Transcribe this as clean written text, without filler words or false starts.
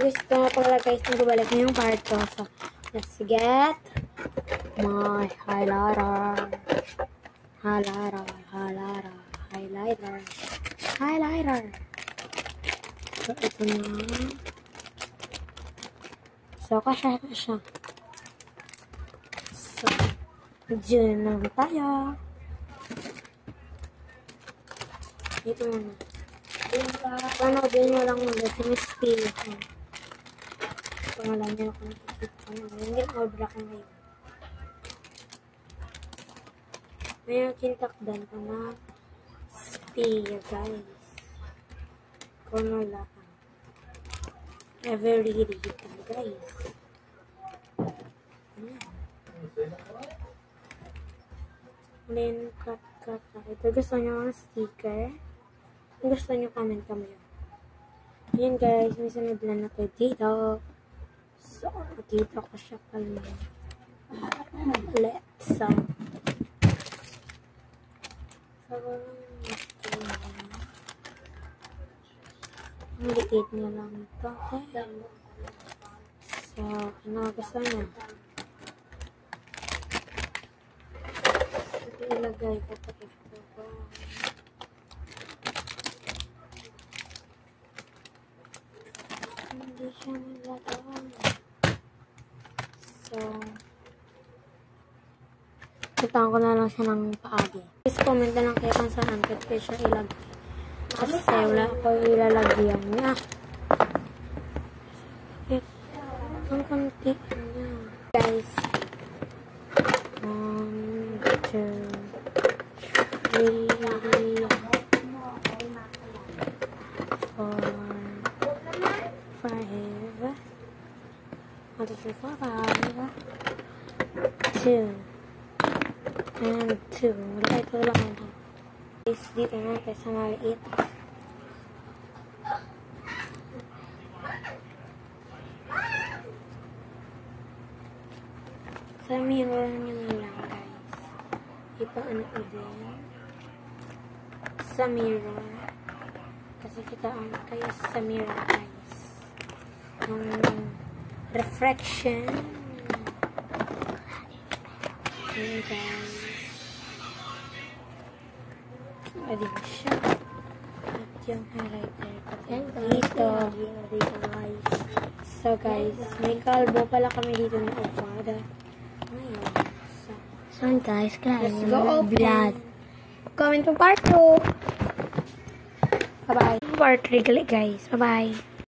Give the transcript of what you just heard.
guys, ito nga pala guys, nagbabalik na yung part ko. So, let's get my highlighter. So, ito na. So, kasya. So, dyan lang tayo. Ito na. Panoodin nyo lang ulit si Miss P. Pangalan nyo kung nakikita nyo. Hindi ko black na yun. May kintakdan pa na spear, guys. Kung wala ka. Ever read it, guys. Then, cut. Ito gusto nyo ang sticker. Kung gusto nyo, comment kamo yun. Ayan guys, may sunod na ako dito. So, dito ko siya pala. Let's ang liit nyo lang ito. Okay? So, ano gusto nyo? Ilagay ko pa ito. Hindi siya nilagay. So, tutaan ko na lang siya ng paagi. Please comment na lang kayo kung saan ko siya ilagay. Kasi wala ko ilalagyan niya. Ang konti niya. Guys. 1, 2, 3, 2 and 2. Lagay ko lang ito. Guys, dito na kayo sa maliit. Sa mirror nyo na lang, guys. Ipaano ko din. Sa mirror. Kasi kitaan kayo sa mirror, guys. Yung reflection. Okay, guys. Pwede mo siya. At yung highlighter ko dito, guys. So, guys, may kalbo pala kami dito na ufada. Ayun. So, guys, let's go open. Comment po part 2. Bye-bye. Part 3 guys. Bye-bye.